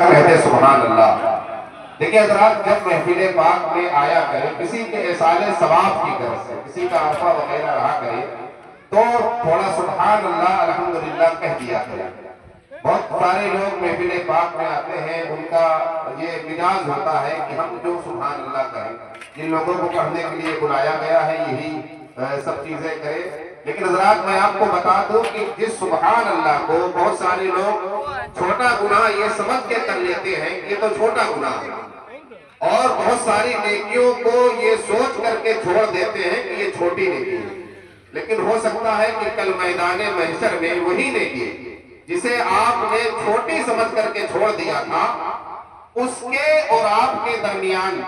کہتے سبحان اللہ۔ دیکھیں حضرات، جب محفل پاک میں آیا کرے کسی کے احسان ثواب کی غرض سے، کسی کا عرفہ وغیرہ رہا کرے تو تھوڑا سبحان اللہ الحمدللہ کہہ دیا کرے۔ بہت سارے لوگ محفل پاک میں آتے ہیں، ان کا یہ مزاج ہوتا ہے کہ ہم جو سبحان اللہ کہیں، جن لوگوں کو پڑھنے کے لیے بلایا گیا ہے یہی سب چیزیں کرے۔ لیکن حضرات میں آپ کو بتا دوں کہ جس سبحان اللہ کو بہت سارے لوگ چھوٹا گناہ یہ سمجھ کے کر لیتے ہیں، یہ تو چھوٹا گناہ ہے، اور بہت ساری نیکیوں کو یہ سوچ کر کے چھوڑ دیتے ہیں کہ یہ چھوٹی نیکی ہے۔ لیکن ہو سکتا ہے کہ کل میدان محشر میں وہی نیکی جسے آپ نے چھوٹی سمجھ کر کے چھوڑ دیا تھا، اس کے اور آپ کے درمیان،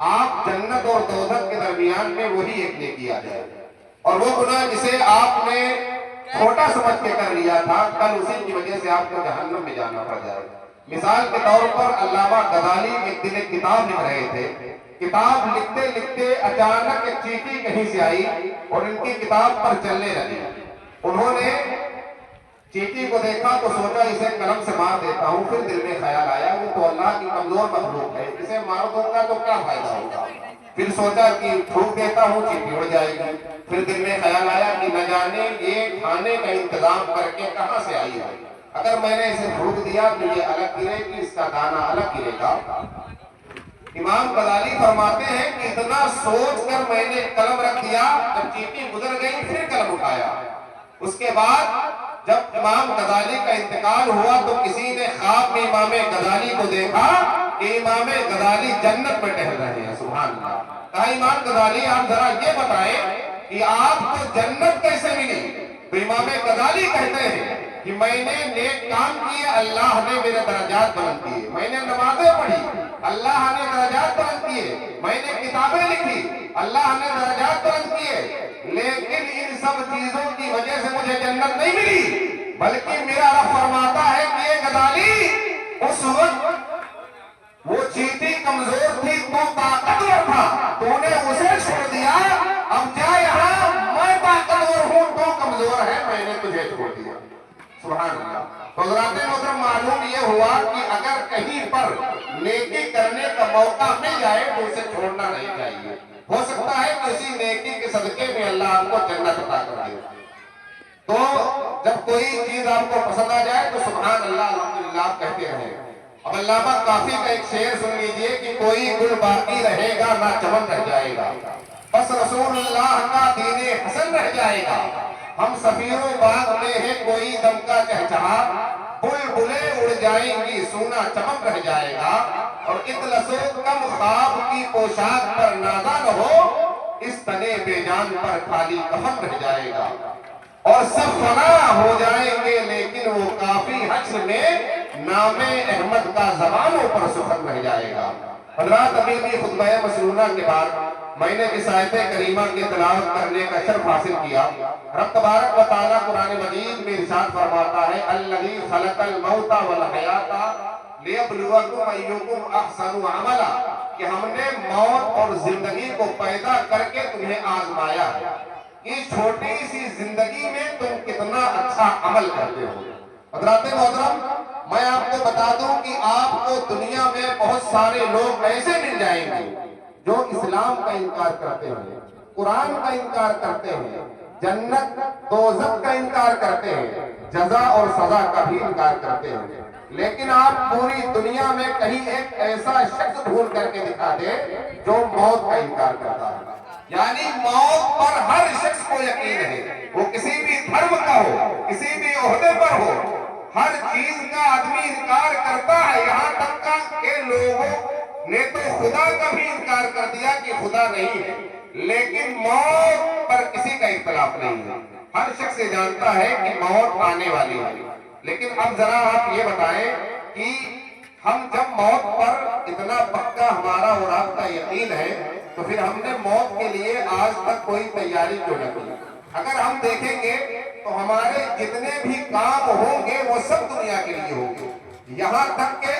آپ جنت اور دوزخ کے درمیان میں وہی ایک نیکی آ جائے، اور وہ گناہ جسے آپ نے چھوٹا سمجھ کے کر لیا تھا، کل اسی کی وجہ سے آپ کو جہنم میں جانا پڑ جائے۔ مثال کے طور پر علامہ غزالی ایک دن ایک کتاب لکھ رہے تھے، کتاب لکھتے لکھتے اچانک ایک چیٹی کہیں سے آئی اور ان کی کتاب پر چلنے لگی۔ انہوں نے چیٹی کو دیکھا تو سوچا اسے قلم سے مار دیتا ہوں، پھر دل میں خیال آیا وہ تو اللہ کی کمزور مخلوق ہے، اسے مار دوں گا تو کیا فائدہ ہوگا۔ پھر سوچا کہ پھونک دیتا ہوں چیٹی اڑ جائے گی۔ پھر دل میں خیال آیا کہ نہ جانے یہ کھانے کا انتظام کر کے کہاں سے آئی ہے، اگر میں نے اسے پھونک دیا تو یہ الگ گرے گی، اس کا دانہ الگ گرے گا۔ امام غزالی فرماتے ہیں کہ اتنا سوچ کر میں نے قلم رکھ دیا، جب چیٹی گزر گئی پھر قلم اٹھایا۔ اس کے بعد جب امام غزالی کا انتقال ہوا تو کسی نے خواب میں امام غزالی کو دیکھا کہ امام غزالی جنت میں ٹہل رہے ہیں۔ سبحان اللہ۔ کہا امام غزالی آپ ذرا یہ بتائیں کہ آپ کو جنت کیسے ملی؟ تو امام غزالی کہتے ہیں کہ میں نے نیک کام کیے، اللہ نے میرے درجات بلند کیے، میں نے نمازیں پڑھی، اللہ نے درجات بلند کیے، میں نے کتابیں لکھی، اللہ نے درجات بلند کیے، لیکن ان سب چیزوں کی وجہ سے مجھے جنت نہیں ملی، بلکہ میرا رب فرماتا ہے کہ یہ غزالی اس وقت وہ چیٹی کمزور تھی، تو طاقتور تھا، تو نے اسے چھوڑ دیا، اب جا یہاں میں طاقتور ہوں تو کمزور ہے، میں نے تجھے چھوڑ دیا۔ سبحان اللہ۔ تو حضرات محترم معلوم یہ ہوا کہ اگر کہیں پر نیکی کرنے کا موقع مل جائے تو اسے چھوڑنا نہیں چاہیے، ہو سکتا ہے کسی نیکی کے صدقے میں اللہ آپ کو جنت عطا کر دے۔ تو جب کوئی چیز آپ کو پسند آ جائے تو سبحان اللہ الحمدللہ آپ کہتے رہیں۔ اب علامہ کافی کا ایک شعر سن لیجئے کہ کوئی گل باقی رہے گا نہ چمن رہ جائے گا، بس رسول اللہ کا دین حسن رہ جائے گا، ہم سفیر و باغ میں ہے کوئی دم کا چہچہا، بلبلیں اڑ جائیں گی سونا چمن رہ جائے گا، اور اطلس و کم خواب کی پوشاک پر نازا نہ ہو، اس تنے بے جان پر خالی کفن رہ جائے گا، اور سب فنا ہو جائیں گے لیکن وہ کافی حشر میں نام احمد کا زبانوں پر سخن رہ جائے گا۔ حضرات ابھی بھی خطبہ مسنونہ کے بعد میں نے اس آیت کریمہ کی تلاوت کرنے کا شرف حاصل کیا۔ رب تبارک و تعالیٰ قرآن مجید میں ارشاد فرماتا ہے الذی خلق الموت والحیات لیبلوکم ایکم احسن عملا، کہ ہم نے موت اور زندگی کو پیدا کر کے تمہیں آزمایا ہے، اس چھوٹی سی زندگی میں تم کتنا اچھا عمل کرتے ہو۔ حضرات محترم میں آپ کو بتا دوں کہ آپ کو دنیا میں بہت سارے لوگ ایسے مل جائیں گے جو اسلام کا انکار کرتے ہیں، قرآن کا انکار کرتے ہیں، جنت دوزخ کا انکار کرتے ہیں، جزا اور سزا کا بھی انکار کرتے ہیں، لیکن آپ پوری دنیا میں کہیں ایک ایسا شخص ڈھونڈ کر کے دکھا دے جو موت کا انکار کرتا ہے۔ یعنی موت پر ہر شخص کو یقین ہے، وہ کسی بھی دھرم کا ہو، کسی بھی عہدے پر ہو، ہر چیز کا آدمی انکار کرتا ہے، یہاں تک کہ لوگوں نے تو خدا کا بھی انکار کر دیا کہ خدا نہیں ہے، لیکن موت پر کسی کا اختلاف نہیں ہے، ہر شخص یہ جانتا ہے کہ موت آنے والی ہے۔ لیکن اب ذرا آپ یہ بتائیں کہ ہم جب موت پر اتنا پکا ہمارا اور آپ کا یقین ہے تو پھر ہم نے موت کے لیے آج تک کوئی تیاری کیوں نہ کی؟ اگر ہم دیکھیں گے تو ہمارے جتنے بھی کام ہوں گے وہ سب دنیا کے لیے ہوں گے، یہاں تک کہ